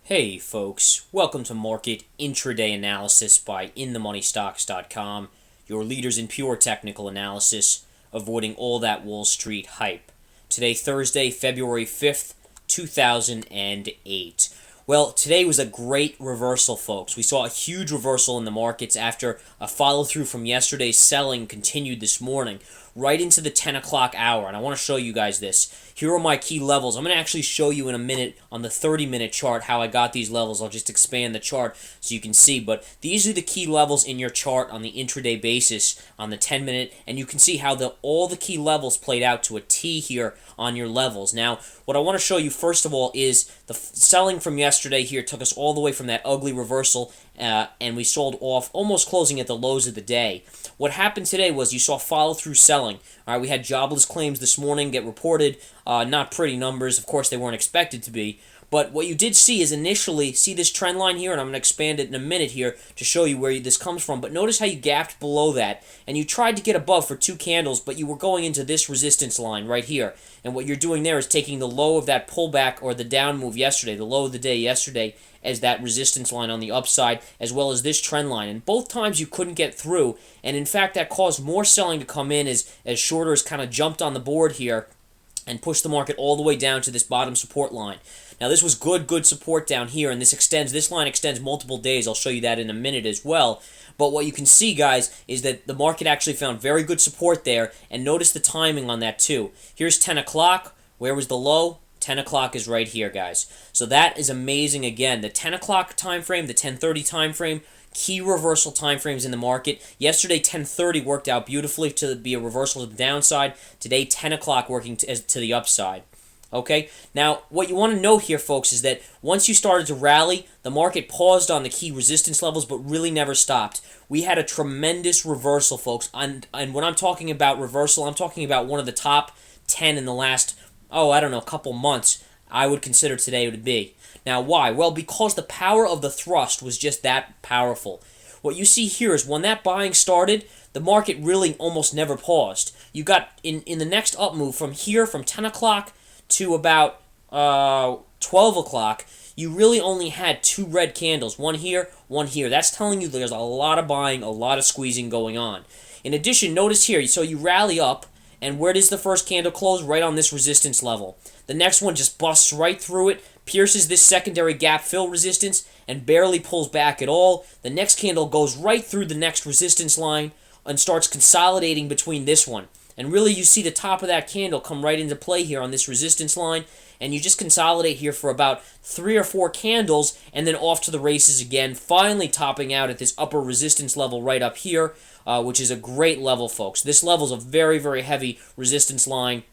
Hey folks, welcome to Market Intraday Analysis by InTheMoneyStocks.com, your leaders in pure technical analysis, avoiding all that Wall Street hype. Today, Thursday, February 5th, 2008. Well, today was a great reversal, folks. We saw a huge reversal in the markets after a follow-through from yesterday's selling continued this morning, right into the 10 o'clock hour, and I want to show you guys this. Here are my key levels. I'm going to actually show you in a minute on the 30-minute chart how I got these levels. I'll just expand the chart so you can see, but these are the key levels in your chart on the intraday basis on the 10-minute, and you can see how all the key levels played out to a T here on your levels. Now, what I want to show you first of all is the selling from yesterday here took us all the way from that ugly reversal, and we sold off, almost closing at the lows of the day. What happened today was you saw follow-through selling. All right, we had jobless claims this morning get reported. Not pretty numbers. Of course, they weren't expected to be. But what you did see is initially, see this trend line here, and I'm going to expand it in a minute here to show you where this comes from. But notice how you gapped below that, and you tried to get above for two candles, but you were going into this resistance line right here. And what you're doing there is taking the low of that pullback or the down move yesterday, the low of the day yesterday, as that resistance line on the upside, as well as this trend line. And both times you couldn't get through, and in fact that caused more selling to come in as shorters kind of jumped on the board here and pushed the market all the way down to this bottom support line. Now this was good support down here, and this line extends multiple days. I'll show you that in a minute as well. But what you can see, guys, is that the market actually found very good support there, and notice the timing on that too. Here's 10 o'clock. Where was the low? 10 o'clock is right here, guys. So that is amazing again. The 10 o'clock time frame, the 10:30 time frame, key reversal time frames in the market. Yesterday, 10:30 worked out beautifully to be a reversal to the downside. Today, 10 o'clock working to the upside. Okay? Now, what you want to know here, folks, is that once you started to rally, the market paused on the key resistance levels, but really never stopped. We had a tremendous reversal, folks. And when I'm talking about reversal, I'm talking about one of the top 10 in the last, couple months, I would consider today to be. Now, why? Well, because the power of the thrust was just that powerful. What you see here is when that buying started, the market really almost never paused. You got, in the next up move from here, from 10 o'clock to about 12 o'clock, you really only had two red candles, one here, one here. That's telling you there's a lot of buying, a lot of squeezing going on. In addition, notice here, so you rally up, and where does the first candle close? Right on this resistance level. The next one just busts right through it, pierces this secondary gap fill resistance, and barely pulls back at all. The next candle goes right through the next resistance line and starts consolidating between this one. And really you see the top of that candle come right into play here on this resistance line, and you just consolidate here for about 3 or 4 candles, and then off to the races again, finally topping out at this upper resistance level right up here, which is a great level, folks. This level is a very, very heavy resistance line,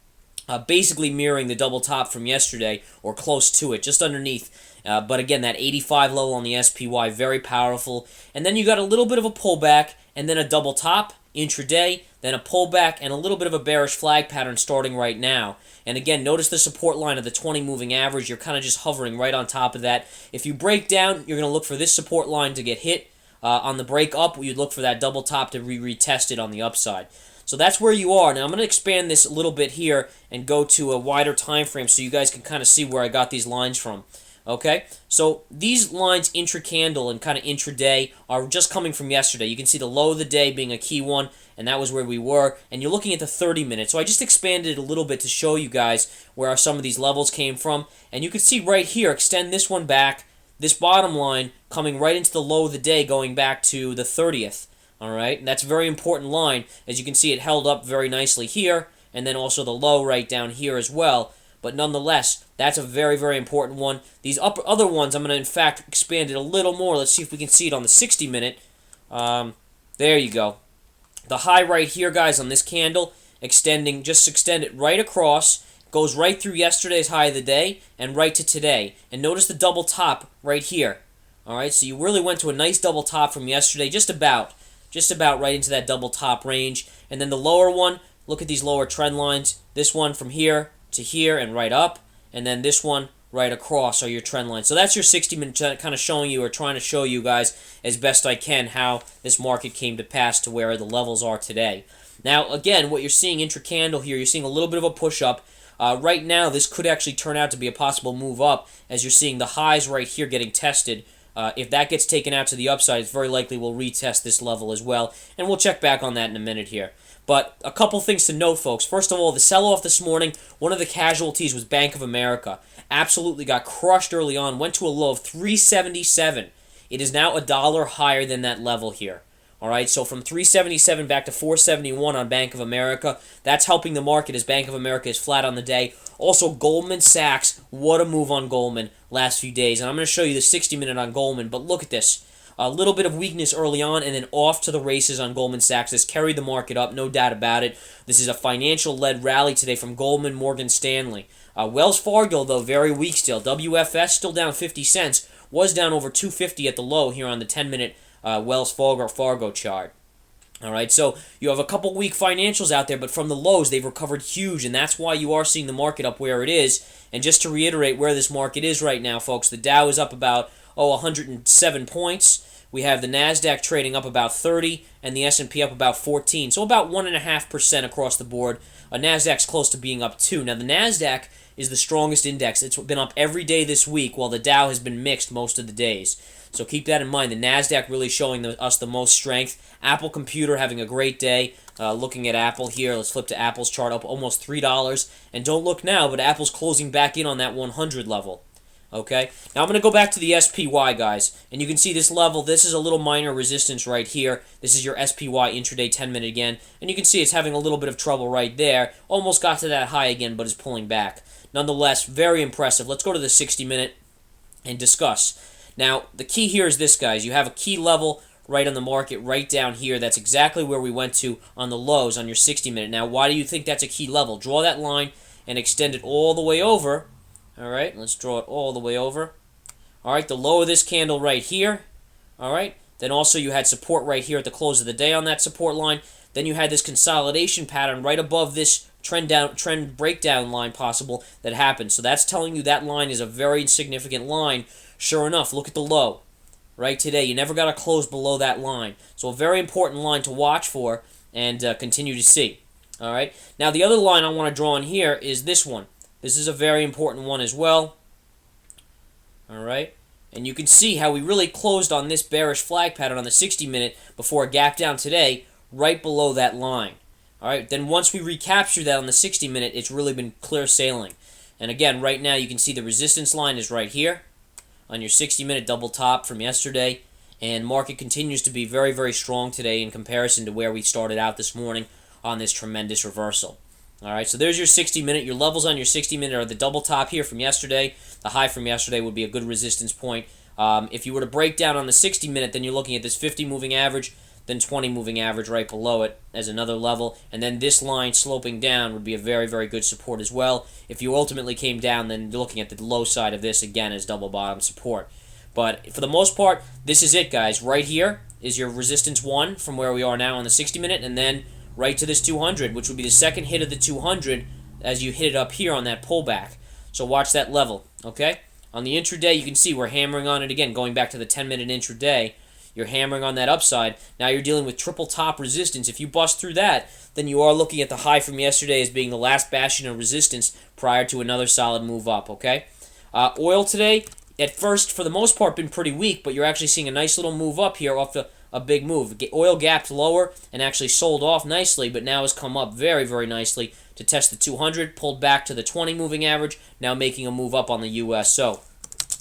basically mirroring the double top from yesterday, or close to it, just underneath. But again, that 85 level on the SPY, very powerful. And then you got a little bit of a pullback, and then a double top intraday, then a pullback, and a little bit of a bearish flag pattern starting right now. And again, notice the support line of the 20 moving average. You're kind of just hovering right on top of that. If you break down, you're going to look for this support line to get hit. On the break up, you'd look for that double top to be retested on the upside. So that's where you are. Now I'm going to expand this a little bit here and go to a wider time frame so you guys can kind of see where I got these lines from. Okay, so these lines intra-candle and kind of intraday are just coming from yesterday. You can see the low of the day being a key one, and that was where we were. And you're looking at the 30 minutes. So I just expanded it a little bit to show you guys where some of these levels came from. And you can see right here, extend this one back, this bottom line coming right into the low of the day going back to the 30th. All right, and that's a very important line. As you can see, it held up very nicely here, and then also the low right down here as well. But nonetheless, that's a very, very important one. These other ones, I'm going to, in fact, expand it a little more. Let's see if we can see it on the 60-minute. There you go. The high right here, guys, on this candle, just extend it right across, goes right through yesterday's high of the day and right to today. And notice the double top right here. All right, so you really went to a nice double top from yesterday, just about right into that double top range. And then the lower one, look at these lower trend lines. This one from here to here and right up, and then this one right across are your trend lines. So that's your 60-minute kind of showing you, or trying to show you guys as best I can, how this market came to pass to where the levels are today. Now, again, what you're seeing intra-candle here, you're seeing a little bit of a push-up. Right now, this could actually turn out to be a possible move up, as you're seeing the highs right here getting tested. If that gets taken out to the upside, it's very likely we'll retest this level as well, and we'll check back on that in a minute here. But a couple things to note, folks. First of all, the sell-off this morning, one of the casualties was Bank of America. Absolutely got crushed early on, went to a low of 377. It is now $1 higher than that level here. All right, so from 377 back to 471 on Bank of America. That's helping the market as Bank of America is flat on the day. Also, Goldman Sachs, what a move on Goldman last few days. And I'm going to show you the 60-minute on Goldman, but look at this. A little bit of weakness early on and then off to the races on Goldman Sachs. This carried the market up, no doubt about it. This is a financial-led rally today from Goldman, Morgan Stanley. Wells Fargo, though, very weak still. WFS still down 50 cents. Was down over 250 at the low here on the 10-minute Wells Fargo chart. All right, so you have a couple weak financials out there, but from the lows, they've recovered huge, and that's why you are seeing the market up where it is. And just to reiterate where this market is right now, folks, the Dow is up about 107 points. We have the NASDAQ trading up about 30, and the S&P up about 14, so about 1.5% across the board. NASDAQ's close to being up 2. Now, the NASDAQ is the strongest index. It's been up every day this week, while the Dow has been mixed most of the days. So keep that in mind. The NASDAQ really showing us the most strength. Apple Computer having a great day. Looking at Apple here, let's flip to Apple's chart, up almost $3. And don't look now, but Apple's closing back in on that 100 level. Okay? Now I'm going to go back to the SPY, guys. And you can see this level. This is a little minor resistance right here. This is your SPY intraday 10-minute again. And you can see it's having a little bit of trouble right there. Almost got to that high again, but is pulling back. Nonetheless, very impressive. Let's go to the 60-minute and discuss. Now, the key here is this, guys. You have a key level right on the market right down here. That's exactly where we went to on the lows on your 60-minute. Now, why do you think that's a key level? Draw that line and extend it all the way over. All right, let's draw it all the way over. All right, the low of this candle right here. All right, then also you had support right here at the close of the day on that support line. Then you had this consolidation pattern right above this trend breakdown line possible that happened. So that's telling you that line is a very significant line. Sure enough, look at the low right today. You never got to close below that line. So a very important line to watch for and continue to see. All right. Now the other line I want to draw in here is this one. This is a very important one as well. All right. And you can see how we really closed on this bearish flag pattern on the 60-minute before a gap down today right below that line. All right. Then once we recapture that on the 60-minute, it's really been clear sailing. And again, right now you can see the resistance line is right here on your 60-minute double top from yesterday, and market continues to be very, very strong today in comparison to where we started out this morning on this tremendous reversal. All right, so there's your 60-minute. Your levels on your 60-minute are the double top here from yesterday. The high from yesterday would be a good resistance point. If you were to break down on the 60-minute, then you're looking at this 50 moving average, then 20 moving average right below it as another level, and then this line sloping down would be a very, very good support as well. If you ultimately came down, then you're looking at the low side of this again as double bottom support. But for the most part, this is it, guys. Right here is your resistance 1 from where we are now on the 60-minute, and then right to this 200, which would be the second hit of the 200 as you hit it up here on that pullback. So watch that level, okay? On the intraday, you can see we're hammering on it again, going back to the 10-minute intraday. You're hammering on that upside. Now you're dealing with triple top resistance. If you bust through that, then you are looking at the high from yesterday as being the last bastion of resistance prior to another solid move up, okay? Oil today, at first, for the most part, been pretty weak, but you're actually seeing a nice little move up here off a big move. Oil gapped lower and actually sold off nicely, but now has come up very, very nicely to test the 200, pulled back to the 20 moving average, now making a move up on the US. So,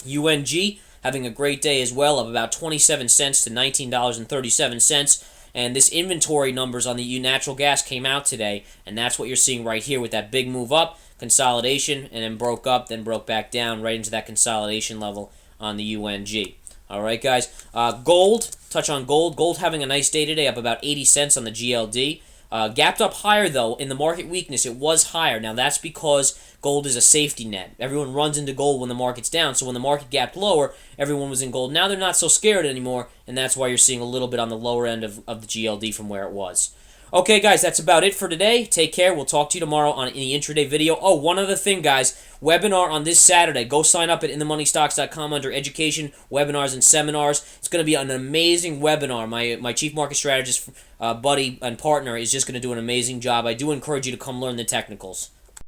UNG having a great day as well, of about 27 cents to $19.37. And this inventory numbers on the natural gas came out today, and that's what you're seeing right here with that big move up, consolidation, and then broke up, then broke back down right into that consolidation level on the UNG. All right, guys. Gold, touch on gold. Gold having a nice day today, up about 80 cents on the GLD. Gapped up higher, though. In the market weakness, it was higher. Now, that's because gold is a safety net. Everyone runs into gold when the market's down, so when the market gapped lower, everyone was in gold. Now they're not so scared anymore, and that's why you're seeing a little bit on the lower end of the GLD from where it was. Okay, guys, that's about it for today. Take care. We'll talk to you tomorrow on the intraday video. Oh, one other thing, guys. Webinar on this Saturday. Go sign up at InTheMoneyStocks.com under Education, Webinars, and Seminars. It's going to be an amazing webinar. My Chief Market Strategist buddy and partner is just going to do an amazing job. I do encourage you to come learn the technicals.